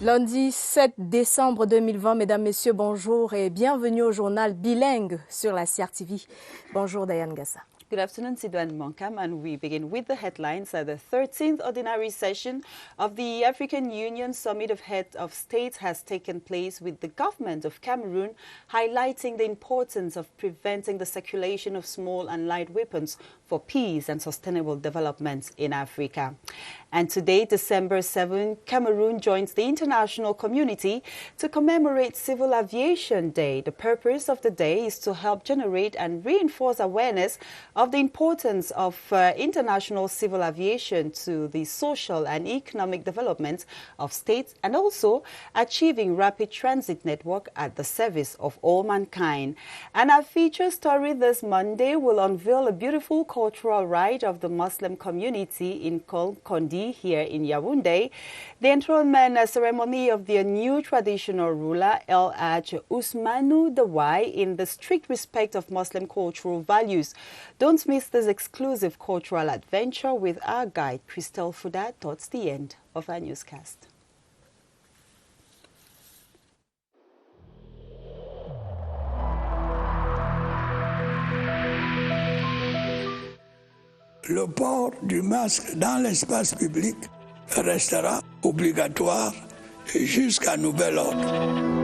Lundi 7 décembre 2020, mesdames, messieurs, bonjour et bienvenue au journal bilingue sur la CRTV. Bonjour Diane Gassa. Good afternoon, Sidwan Monkam, and we begin with the headlines. The 13th ordinary session of the African Union Summit of Heads of States has taken place, with the government of Cameroon highlighting the importance of preventing the circulation of small and light weapons for peace and sustainable development in Africa. And today, December 7, Cameroon joins the international community to commemorate Civil Aviation Day. The purpose of the day is to help generate and reinforce awareness of the importance of international civil aviation to the social and economic development of states, and also achieving rapid transit network at the service of all mankind. And our feature story this Monday will unveil a beautiful cultural rite of the Muslim community in Kondi here in Yaoundé. The enthronement ceremony of the new traditional ruler El Haj Ousmane Dawai in the strict respect of Muslim cultural values. Don't miss this exclusive cultural adventure with our guide, Christelle Fouda, towards the end of our newscast. Le port du masque dans l'espace public restera obligatoire jusqu'à nouvel ordre.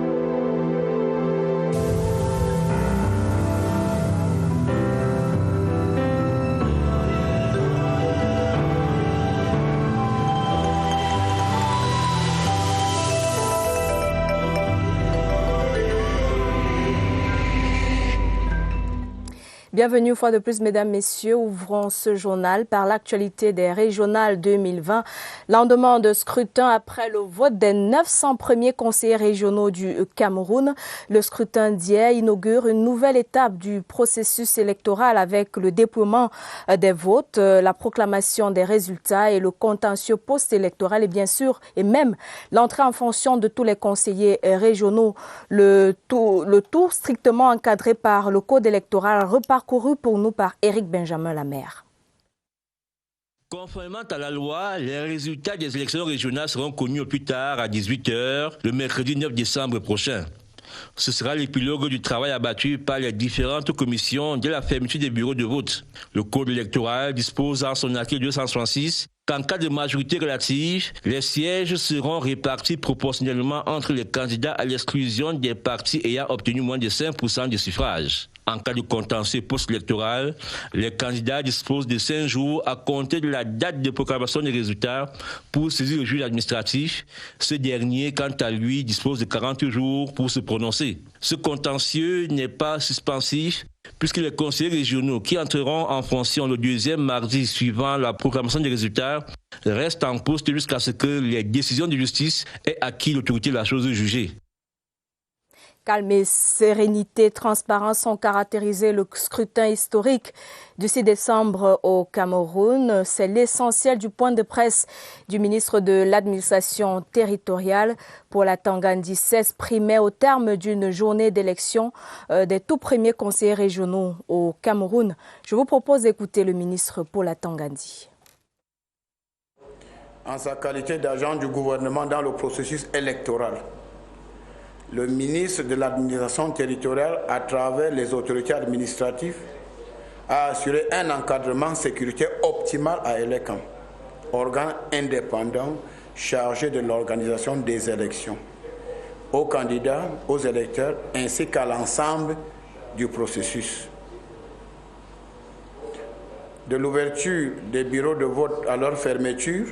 Bienvenue une fois de plus, mesdames, messieurs. Ouvrons ce journal par l'actualité des régionales 2020. Lendemain de scrutin après le vote des 900 premiers conseillers régionaux du Cameroun, le scrutin d'hier inaugure une nouvelle étape du processus électoral avec le déploiement des votes, la proclamation des résultats et le contentieux post-électoral et bien sûr, et même l'entrée en fonction de tous les conseillers régionaux. Le tour strictement encadré par le code électoral reparcouru pour nous par Éric Benjamin Lamère. Conformément à la loi, les résultats des élections régionales seront connus au plus tard à 18 h le mercredi 9 décembre prochain. Ce sera l'épilogue du travail abattu par les différentes commissions dès la fermeture des bureaux de vote. Le code électoral dispose en son article 266 qu'en cas de majorité relative, les sièges seront répartis proportionnellement entre les candidats à l'exclusion des partis ayant obtenu moins de 5% des suffrages. En cas de contentieux post-électoral, les candidats disposent de 5 jours à compter de la date de proclamation des résultats pour saisir le juge administratif. Ce dernier, quant à lui, dispose de 40 jours pour se prononcer. Ce contentieux n'est pas suspensif puisque les conseillers régionaux qui entreront en fonction le deuxième mardi suivant la proclamation des résultats restent en poste jusqu'à ce que les décisions de justice aient acquis l'autorité de la chose jugée. Calme et sérénité, transparence ont caractérisé le scrutin historique du 6 décembre au Cameroun. C'est l'essentiel du point de presse du ministre de l'administration territoriale pour la Tangandi s'exprimait au terme d'une journée d'élection des tout premiers conseillers régionaux au Cameroun. Je vous propose d'écouter le ministre pour la Tangandi. En sa qualité d'agent du gouvernement dans le processus électoral, le ministre de l'administration territoriale, à travers les autorités administratives, a assuré un encadrement sécurité optimal à ELECAM, organe indépendant chargé de l'organisation des élections, aux candidats, aux électeurs, ainsi qu'à l'ensemble du processus. De l'ouverture des bureaux de vote à leur fermeture,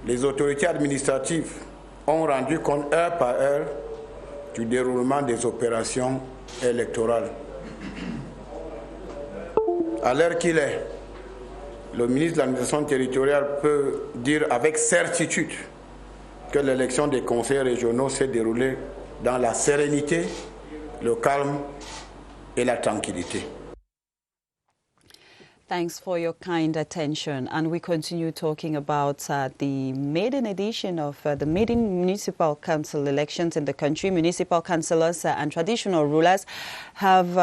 les autorités administratives ont rendu compte heure par heure du déroulement des opérations électorales. À l'heure qu'il est, le ministre de l'administration territoriale peut dire avec certitude que l'élection des conseillers régionaux s'est déroulée dans la sérénité, le calme et la tranquillité. Thanks for your kind attention. And we continue talking about the maiden edition of the maiden municipal council elections in the country. Municipal councillors and traditional rulers have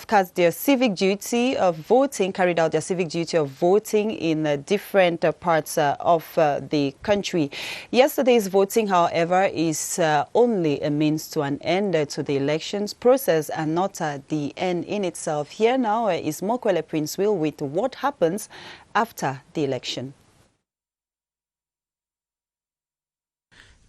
cast their civic duty of voting, carried out their civic duty of voting in different parts of the country. Yesterday's voting, however, is only a means to an end to the elections process and not the end in itself. Here now is Mokwele Prince Will with what happens after the election.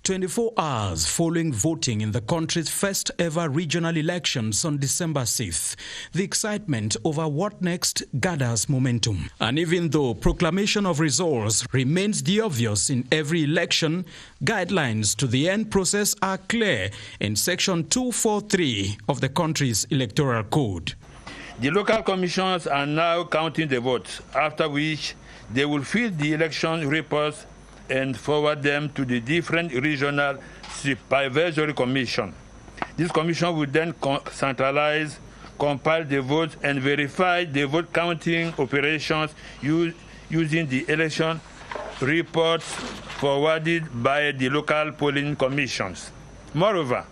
24 hours following voting in the country's first ever regional elections on December 6th, the excitement over what next gathers momentum. And even though proclamation of results remains the obvious in every election, guidelines to the end process are clear in Section 243 of the country's electoral code. The local commissions are now counting the votes, after which they will fill the election reports and forward them to the different regional supervisory commission. This commission will then centralize, compile the votes, and verify the vote counting operations using the election reports forwarded by the local polling commissions. Moreover,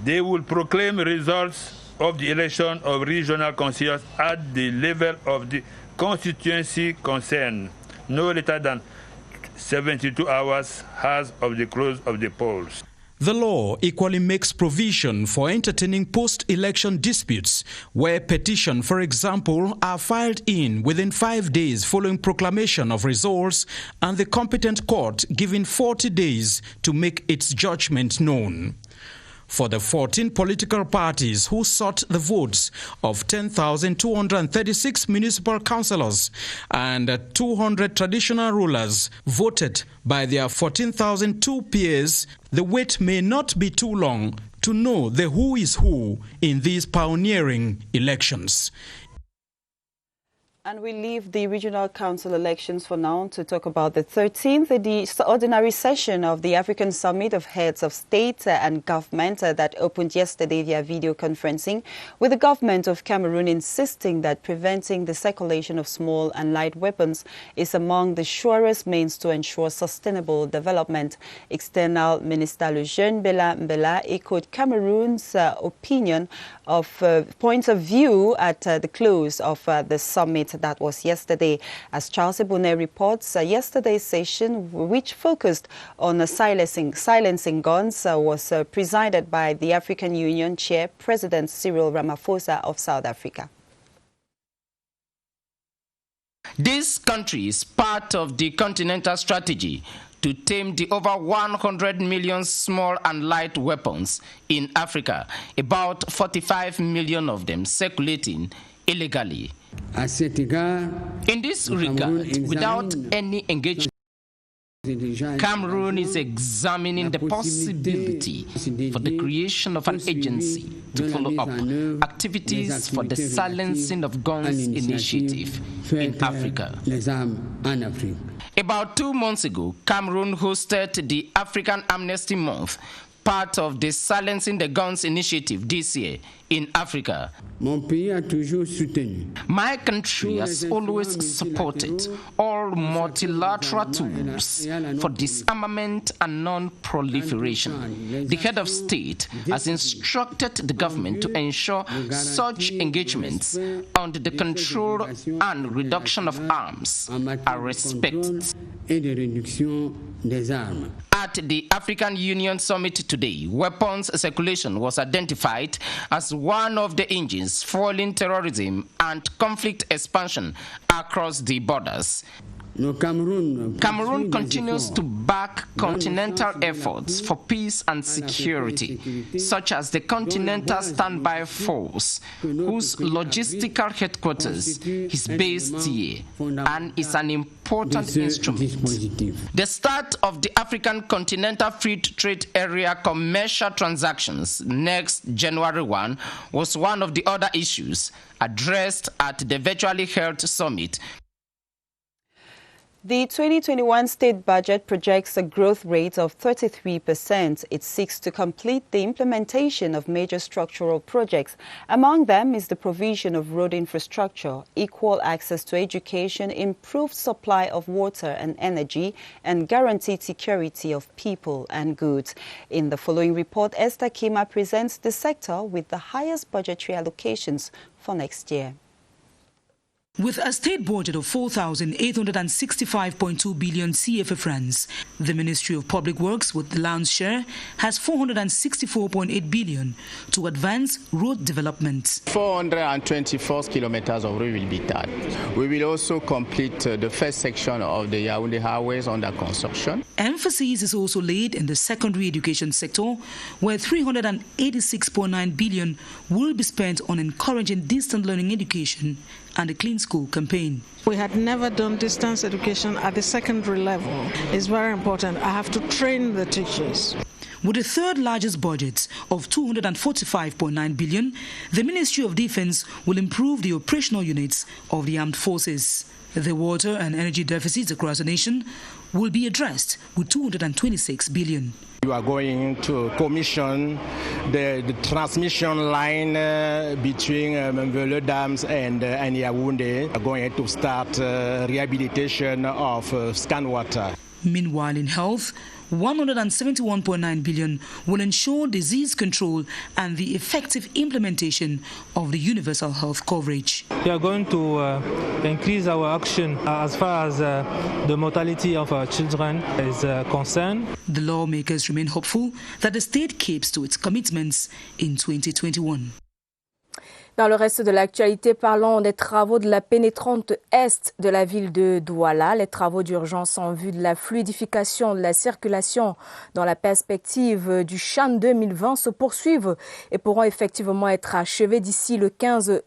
they will proclaim results of the election of regional councillors at the level of the constituency concerned, no later than 72 hours as of the close of the polls. The law equally makes provision for entertaining post-election disputes, where petitions, for example, are filed in within 5 days following proclamation of results, and the competent court given 40 days to make its judgment known. For the 14 political parties who sought the votes of 10,236 municipal councillors and 200 traditional rulers voted by their 14,002 peers, the wait may not be too long to know the who is who in these pioneering elections. And we leave the regional council elections for now to talk about the 13th ordinary session of the African Summit of Heads of State and Government that opened yesterday via video conferencing, with the government of Cameroon insisting that preventing the circulation of small and light weapons is among the surest means to ensure sustainable development. External Minister Jean Bella Mbella echoed Cameroon's opinion of points of view at the close of the summit that was yesterday. As Charles Ebone reports, yesterday's session, which focused on silencing guns, was presided by the African Union Chair, President Cyril Ramaphosa of South Africa. This country is part of the continental strategy to tame the over 100 million small and light weapons in Africa, about 45 million of them circulating illegally. In this regard, without any engagement, Cameroon is examining the possibility for the creation of an agency to follow up activities for the silencing of guns initiative in Africa. About 2 months ago, Cameroon hosted the African Amnesty Month, part of the Silencing the Guns initiative this year in Africa. My country has always supported all multilateral tools for disarmament and non-proliferation. The head of state has instructed the government to ensure such engagements on the control and reduction of arms are respected. At the African Union Summit today, weapons circulation was identified as one of the engines fueling terrorism and conflict expansion across the borders. Cameroon continues to back continental efforts for peace and security, such as the Continental Standby Force, whose logistical headquarters is based here and is an important instrument. The start of the African Continental Free Trade Area commercial transactions next January 1 was one of the other issues addressed at the virtually held summit. The 2021 state budget projects a growth rate of 33%. It seeks to complete the implementation of major structural projects. Among them is the provision of road infrastructure, equal access to education, improved supply of water and energy, and guaranteed security of people and goods. In the following report, Esther Kima presents the sector with the highest budgetary allocations for next year. With a state budget of 4,865.2 billion CFA francs, the Ministry of Public Works, with the lion's share, has 464.8 billion to advance road development. 424 kilometers of road will be done. We will also complete the first section of the Yaoundé highways under construction. Emphasis is also laid in the secondary education sector, where 386.9 billion will be spent on encouraging distant learning education and the Clean School campaign. We had never done distance education at the secondary level. It's very important. I have to train the teachers. With the third largest budget of 245.9 billion, the Ministry of Defense will improve the operational units of the armed forces. The water and energy deficits across the nation will be addressed with 226 billion. We are going to commission the transmission line between Mvele Dams and Yaoundé. We are going to start rehabilitation of scan water. Meanwhile, in health, 171.9 billion will ensure disease control and the effective implementation of the universal health coverage. We are going to increase our action as far as the mortality of our children is concerned. The lawmakers remain hopeful that the state keeps to its commitments in 2021. Dans le reste de l'actualité, parlons des travaux de la pénétrante est de la ville de Douala. Les travaux d'urgence en vue de la fluidification de la circulation dans la perspective du Chan 2020 se poursuivent et pourront effectivement être achevés d'ici le 15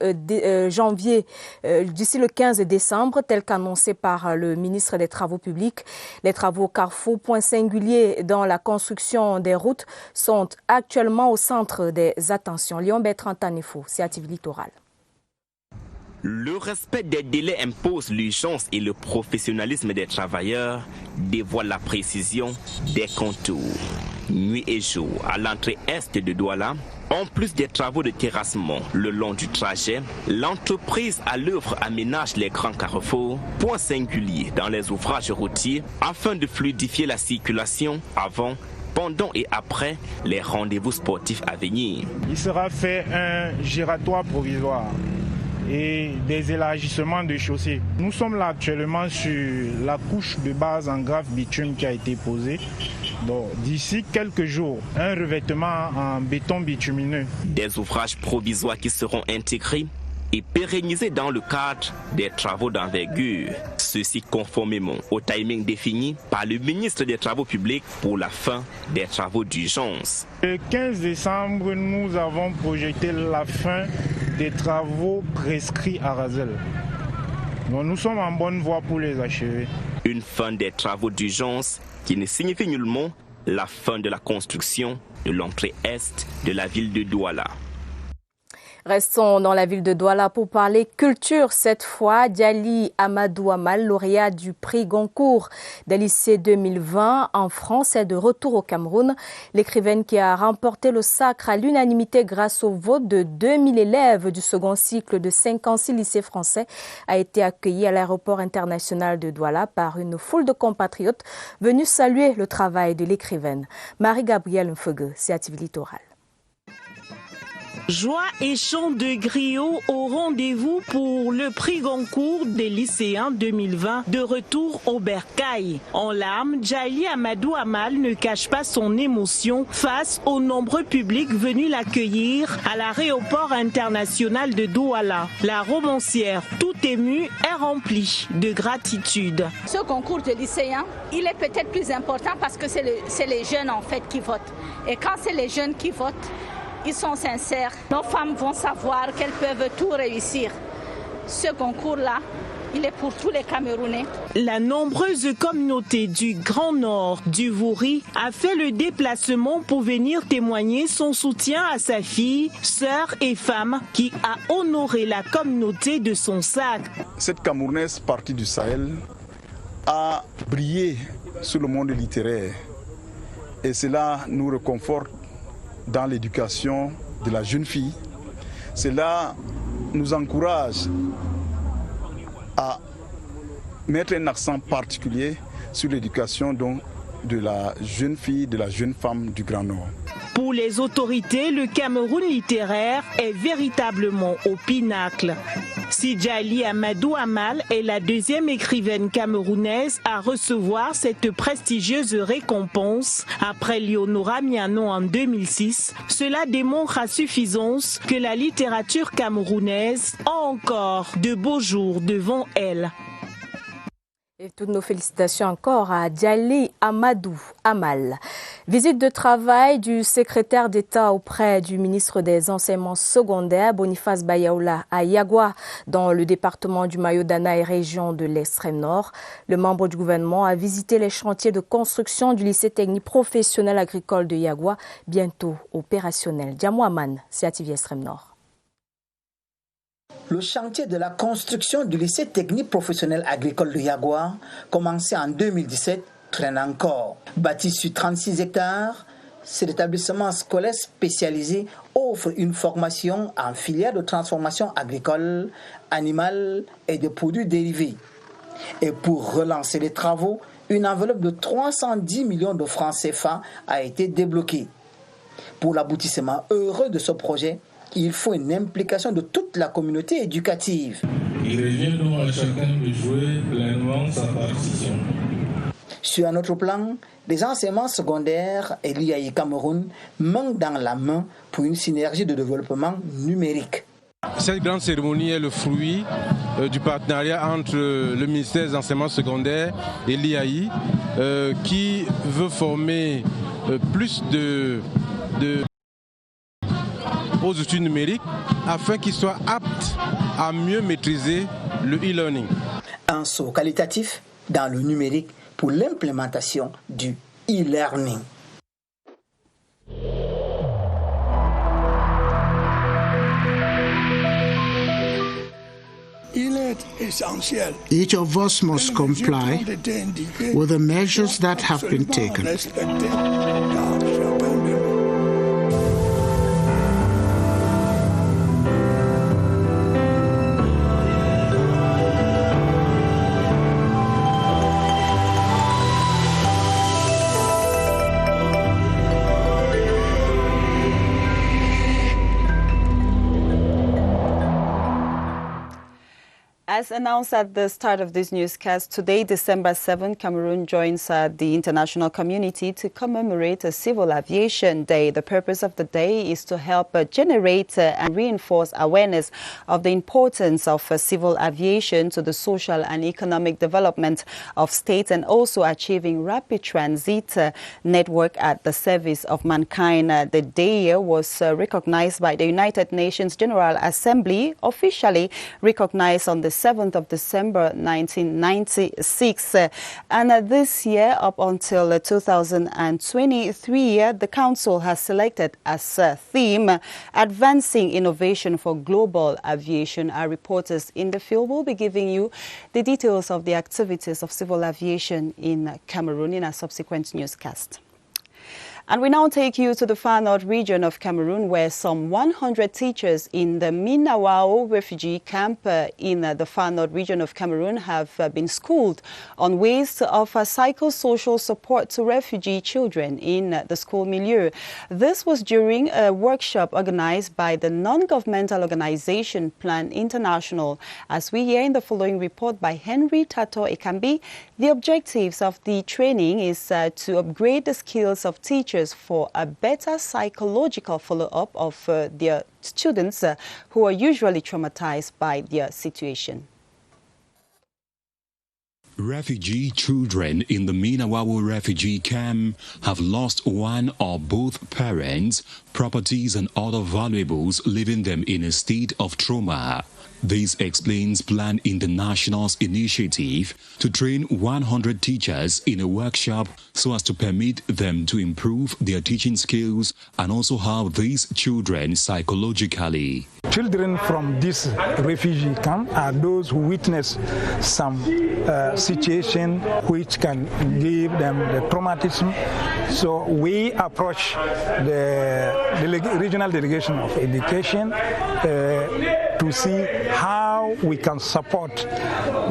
décembre, tel qu'annoncé par le ministre des Travaux publics. Les travaux Carrefour, point singulier dans la construction des routes, sont actuellement au centre des attentions. Lyon Bertrand Tanefo, CRTV Littoral. Le respect des délais impose l'urgence et le professionnalisme des travailleurs dévoile la précision des contours. Nuit et jour, à l'entrée est de Douala, en plus des travaux de terrassement le long du trajet, l'entreprise à l'œuvre aménage les grands carrefours, point singulier dans les ouvrages routiers, afin de fluidifier la circulation avant, pendant et après les rendez-vous sportifs à venir. Il sera fait un giratoire provisoire et des élargissements de chaussées. Nous sommes là actuellement sur la couche de base en grave bitume qui a été posée. Donc d'ici quelques jours, un revêtement en béton bitumineux. Des ouvrages provisoires qui seront intégrés et pérennisés dans le cadre des travaux d'envergure. Ceci conformément au timing défini par le ministre des Travaux publics pour la fin des travaux d'urgence. Le 15 décembre, nous avons projeté la fin des travaux prescrits à Razel. Donc nous sommes en bonne voie pour les achever. Une fin des travaux d'urgence qui ne signifie nullement la fin de la construction de l'entrée est de la ville de Douala. Restons dans la ville de Douala pour parler culture. Cette fois, Diali Amadou Amal, lauréat du prix Goncourt des lycées 2020 en France, est de retour au Cameroun. L'écrivaine qui a remporté le sacre à l'unanimité grâce au vote de 2000 élèves du second cycle de 56 lycées français a été accueillie à l'aéroport international de Douala par une foule de compatriotes venus saluer le travail de l'écrivaine. Marie-Gabrielle Mfeugue, CRTV Littoral. Joie et chants de griot au rendez-vous pour le prix Goncourt des lycéens 2020 de retour au Bercail. En larmes, Diali Amadou Amal ne cache pas son émotion face aux nombreux publics venus l'accueillir à l'aéroport international de Douala. La romancière, tout émue, est remplie de gratitude. Ce concours de lycéens, il est peut-être plus important parce que c'est les jeunes en fait qui votent. Et quand c'est les jeunes qui votent, ils sont sincères. Nos femmes vont savoir qu'elles peuvent tout réussir. Ce concours-là, il est pour tous les Camerounais. La nombreuse communauté du Grand Nord du Vouri a fait le déplacement pour venir témoigner son soutien à sa fille, sœur et femme qui a honoré la communauté de son sac. Cette Camerounaise partie du Sahel a brillé sur le monde littéraire et cela nous réconforte dans l'éducation de la jeune fille. Cela nous encourage à mettre un accent particulier sur l'éducation de la jeune fille, de la jeune femme du Grand Nord. Pour les autorités, le Cameroun littéraire est véritablement au pinacle. Sidjali Amadou Amal est la deuxième écrivaine camerounaise à recevoir cette prestigieuse récompense après Léonora Miano en 2006. Cela démontre à suffisance que la littérature camerounaise a encore de beaux jours devant elle. Et toutes nos félicitations encore à Djali Amadou Amal. Visite de travail du secrétaire d'État auprès du ministre des Enseignements secondaires, Boniface Bayaoula, à Yagua, dans le département du Mayo-Dana et région de l'extrême nord. Le membre du gouvernement a visité les chantiers de construction du lycée technique professionnel agricole de Yagua, bientôt opérationnel. Diamouaman, CRTV extrême nord. Le chantier de la construction du lycée technique professionnel agricole de Yagua, commencé en 2017, traîne encore. Bâti sur 36 hectares, cet établissement scolaire spécialisé offre une formation en filière de transformation agricole, animale et de produits dérivés. Et pour relancer les travaux, une enveloppe de 310 millions de francs CFA a été débloquée. Pour l'aboutissement heureux de ce projet, il faut une implication de toute la communauté éducative. Il revient donc à chacun de jouer pleinement sa partition. Sur un autre plan, les enseignements secondaires et l'IAI Cameroun manquent dans la main pour une synergie de développement numérique. Cette grande cérémonie est le fruit du partenariat entre le ministère des enseignements secondaires et l'IAI qui veut former plus aux études numériques afin qu'ils soient aptes à mieux maîtriser le e-learning. Un saut qualitatif dans le numérique pour l'implémentation du e-learning. Il est essentiel. Each of us must comply with the measures that have been taken. As announced at the start of this newscast, today, December 7, Cameroon joins the international community to commemorate Civil Aviation Day. The purpose of the day is to help generate and reinforce awareness of the importance of civil aviation to the social and economic development of states and also achieving rapid transit network at the service of mankind. The day was recognized by the United Nations General Assembly, officially recognized on the 7th of December 1996. And this year, up until 2023, the Council has selected as a theme, Advancing Innovation for Global Aviation. Our reporters in the field will be giving you the details of the activities of civil aviation in Cameroon in a subsequent newscast. And we now take you to the far north region of Cameroon, where some 100 teachers in the Minawao refugee camp in the far north region of Cameroon have been schooled on ways to offer psychosocial support to refugee children in the school milieu. This was during a workshop organized by the non-governmental organization Plan International. As we hear in the following report by Henry Tato Ekambi, the objectives of the training is to upgrade the skills of teachers for a better psychological follow-up of their students who are usually traumatized by their situation. Refugee children in the Minawawo refugee camp have lost one or both parents, properties and other valuables, leaving them in a state of trauma. This explains Plan International's initiative to train 100 teachers in a workshop so as to permit them to improve their teaching skills and also help these children psychologically. Children from this refugee camp are those who witness some situation which can give them the traumatism. So we approach the regional delegation of education to see how we can support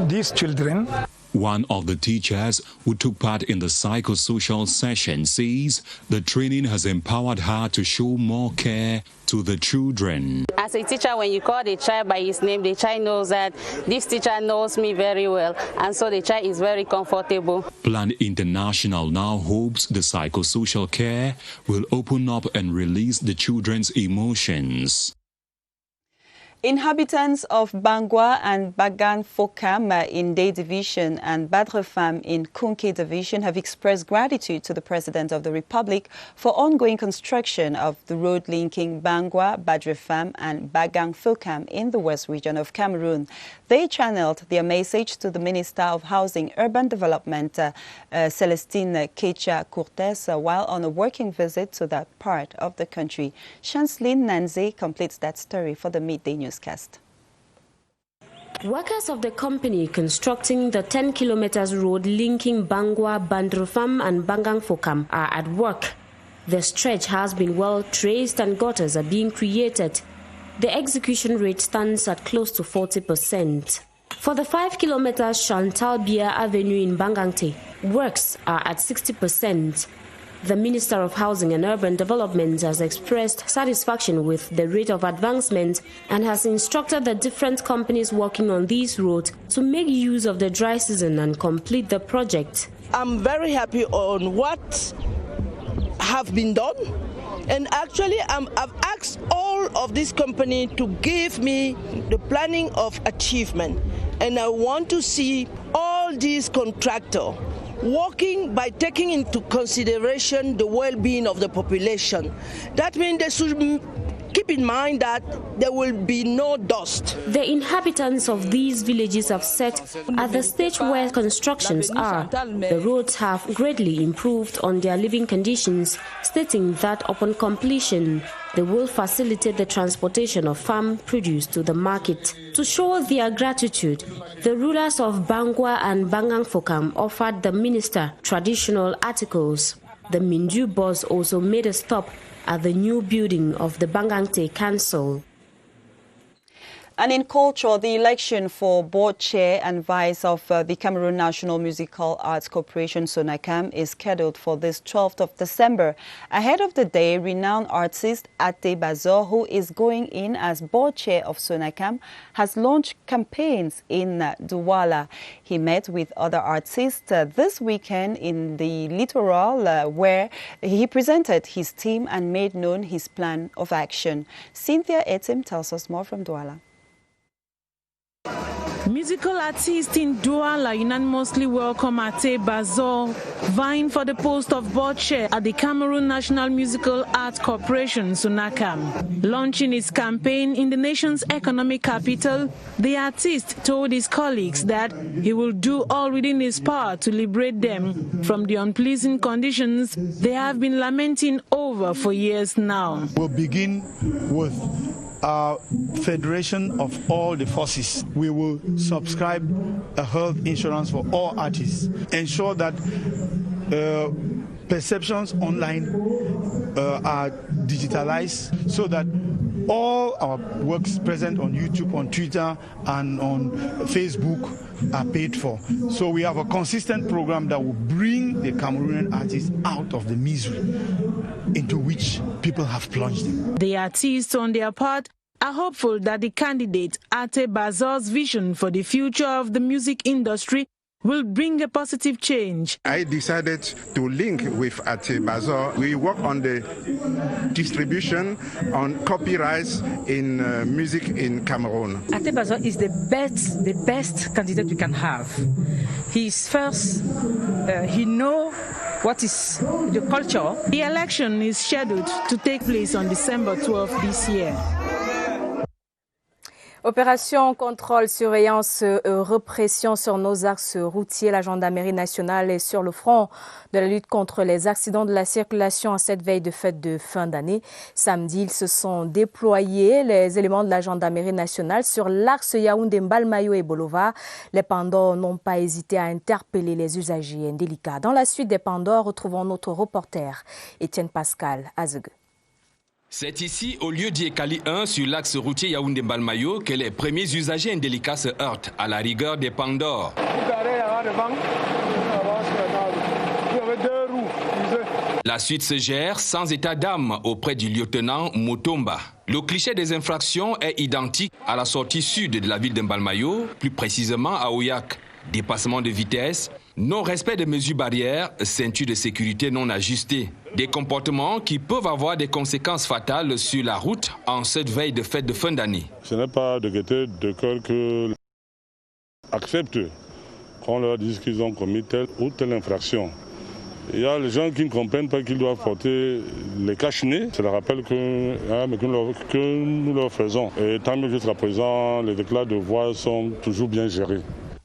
these children. One of the teachers who took part in the psychosocial session says the training has empowered her to show more care to the children. As a teacher, when you call the child by his name, the child knows that this teacher knows me very well, and so the child is very comfortable. Plan International now hopes the psychosocial care will open up and release the children's emotions. Inhabitants of Bangwa and Bagang Fokam in Day Division and Badrefam in Kunke Division have expressed gratitude to the President of the Republic for ongoing construction of the road linking Bangwa, Badrefam and Bagang Fokam in the West region of Cameroon. They channeled their message to the Minister of Housing, Urban Development, Celestine Kecha Cortes, while on a working visit to that part of the country. Chanceline Nanze completes that story for the Midday Newscast. Workers of the company constructing the 10 kilometers road linking Bangwa, Badrefam and Bagang Fokam are at work. The stretch has been well traced and gutters are being created. The execution rate stands at close to 40%. For the 5 kilometers Chantal Bia Avenue in Bangangte, works are at 60%. The Minister of Housing and Urban Development has expressed satisfaction with the rate of advancement and has instructed the different companies working on these roads to make use of the dry season and complete the project. I'm very happy on what have been done. And actually, I've asked all of this company to give me the planning of achievement. And I want to see all these contractors working by taking into consideration the well-being of the population. That means they should keep in mind that there will be no dust. The inhabitants of these villages have said at the stage where constructions are, the roads have greatly improved on their living conditions, stating that upon completion, they will facilitate the transportation of farm produce to the market. To show their gratitude, the rulers of Bangwa and Bagang Fokam offered the minister traditional articles. The Minju boss also made a stop at the new building of the Bangangte Council. And in culture, the election for board chair and vice of the Cameroon National Musical Arts Corporation, SONACAM, is scheduled for this 12th of December. Ahead of the day, renowned artist Ate Bazor, who is going in as board chair of SONACAM, has launched campaigns in Douala. He met with other artists this weekend in the littoral, where he presented his team and made known his plan of action. Cynthia Etim tells us more from Douala. Musical artists in Douala unanimously welcome Ate Bazor, vying for the post of board chair at the Cameroon National Musical Arts Corporation, SONACAM. Launching his campaign in the nation's economic capital, the artist told his colleagues that he will do all within his power to liberate them from the unpleasant conditions they have been lamenting over for years now. We'll begin with our federation of all the forces. We will subscribe a health insurance for all artists, ensure that perceptions online are digitalized so that all our works present on YouTube, on Twitter, and on Facebook are paid for. So we have a consistent program that will bring the Cameroonian artists out of the misery into which people have plunged in. The artists, on their part, are hopeful that the candidate Ate Bazor's vision for the future of the music industry will bring a positive change. I decided to link with Ate Bazor. We work on the distribution, on copyrights in music in Cameroon. Ate Bazor is the best candidate we can have. He's first, he knows what is the culture. The election is scheduled to take place on December 12th this year. Opération contrôle, surveillance, répression sur nos axes routiers. La gendarmerie nationale est sur le front de la lutte contre les accidents de la circulation en cette veille de fête de fin d'année. Samedi, ils se sont déployés, les éléments de la gendarmerie nationale, sur l'axe Yaoundé-Mbalmayo et Bolova. Les Pandors n'ont pas hésité à interpeller les usagers indélicats. Dans la suite des Pandors, retrouvons notre reporter Étienne Pascal Azegue. C'est ici, au lieu d'Iekali 1, sur l'axe routier Yaoundé-Mbalmayo, que les premiers usagers indélicats se heurtent à la rigueur des Pandors. La suite se gère sans état d'âme auprès du lieutenant Motomba. Le cliché des infractions est identique à la sortie sud de la ville de Mbalmayo, plus précisément à Oyak. Dépassement de vitesse, non-respect des mesures barrières, ceinture de sécurité non ajustée. Des comportements qui peuvent avoir des conséquences fatales sur la route en cette veille de fête de fin d'année. Ce n'est pas de gaieté de cœur que acceptent qu'on leur dise qu'ils ont commis telle ou telle infraction. Il y a les gens qui ne comprennent pas qu'ils doivent porter les cache-nez. C'est le rappel que nous leur faisons. Et tant mieux jusqu'à présent, les éclats de voix sont toujours bien gérés.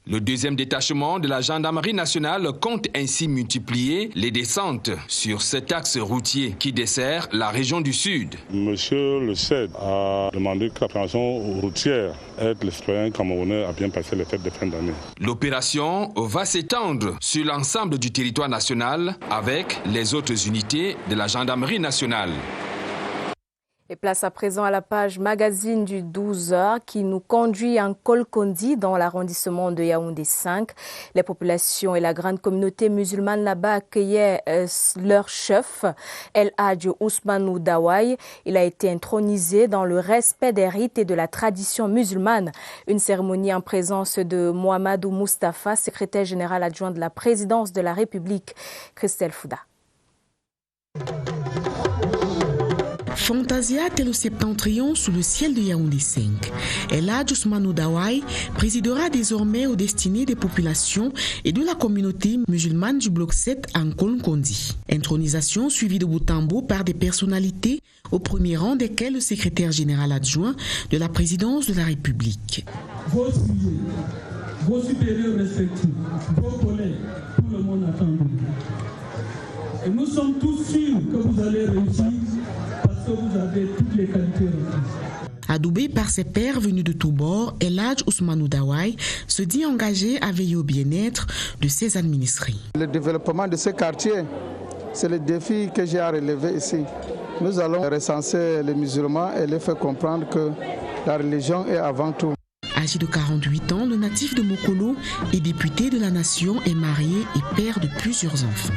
Le deuxième détachement de la gendarmerie nationale compte ainsi multiplier les descentes sur cet axe routier qui dessert la région du Sud. Monsieur le CED a demandé que l'appréhension routière aide les citoyens camerounais à bien passer les fêtes de fin d'année. L'opération va s'étendre sur l'ensemble du territoire national avec les autres unités de la gendarmerie nationale. Et place à présent à la page magazine du 12h qui nous conduit en Kolkondi dans l'arrondissement de Yaoundé 5. Les populations et la grande communauté musulmane là-bas accueillaient leur chef, El Hadj Ousmanou Dawai. Il a été intronisé dans le respect des rites et de la tradition musulmane. Une cérémonie en présence de Mohamedou Mustafa, secrétaire général adjoint de la présidence de la République. Christelle Fouda. Fantasia tel le septentrion sous le ciel de Yaoundé 5. El Hadj Ousmanou Dawai présidera désormais aux destinées des populations et de la communauté musulmane du bloc 7 en Kolkondi. Intronisation suivie de bout en bout par des personnalités, au premier rang desquelles le secrétaire général adjoint de la présidence de la République. Vos sujets, vos supérieurs respectifs, vos collègues, tout le monde attend. Et nous sommes tous sûrs que vous allez réussir. Vous avez toutes les qualités requises. Adoubé par ses pairs venus de tous bords, El Hadj Ousmanou Dawai se dit engagé à veiller au bien-être de ses administrés. Le développement de ce quartier, c'est le défi que j'ai à relever ici. Nous allons recenser les musulmans et les faire comprendre que la religion est avant tout. Âgé de 48 ans, le natif de Mokolo et député de la nation est marié et père de plusieurs enfants.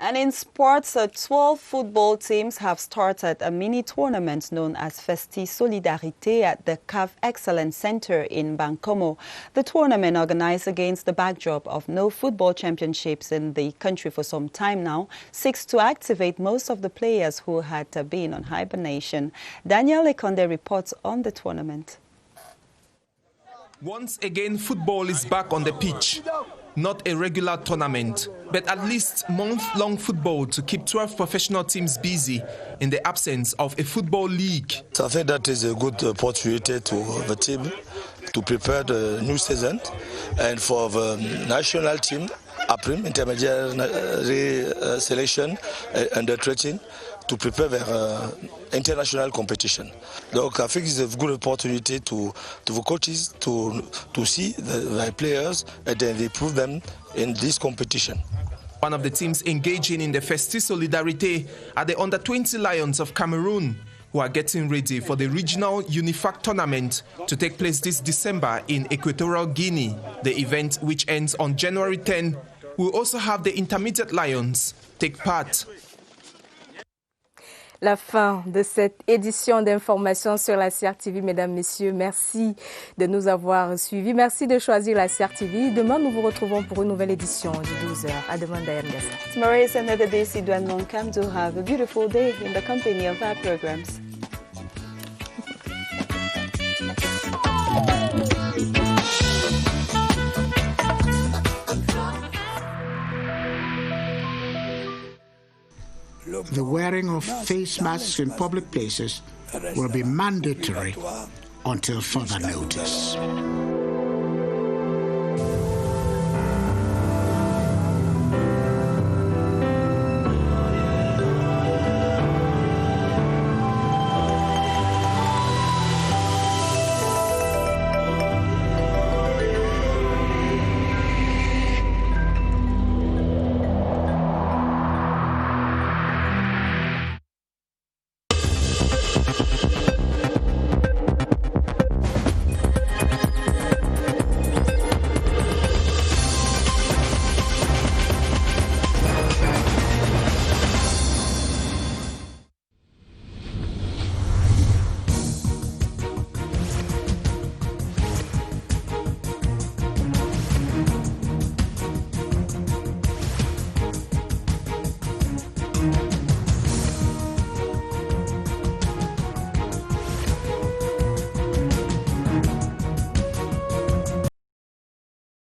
And in sports, 12 football teams have started a mini tournament known as Festi Solidarité at the CAF Excellence Center in Bankomo. The tournament, organized against the backdrop of no football championships in the country for some time now, seeks to activate most of the players who had been on hibernation. Daniel Ekonde reports on the tournament. Once again, football is back on the pitch. Not a regular tournament, but at least month-long football to keep 12 professional teams busy in the absence of a football league. So I think that is a good opportunity to the team to prepare the new season, and for the national team, APRIM, intermediary selection, under 13, to prepare their international competition. Donc I think it's a good opportunity to the coaches to see the players and then they prove them in this competition. One of the teams engaging in the Festi Solidarité are the Under-20 Lions of Cameroon, who are getting ready for the regional UNIFAC tournament to take place this December in Equatorial Guinea. The event, which ends on January 10, will also have the Intermediate Lions take part. La fin de cette édition d'information sur la CRTV. Mesdames, Messieurs, merci de nous avoir suivis. Merci de choisir la CRTV. Demain, nous vous retrouvons pour une nouvelle édition du 12h. À demain, Diane Gassa. Tomorrow is another day. Sidouane Monkam. Do have a beautiful day in the company of our programs. the wearing of face masks in public places will be mandatory until further notice.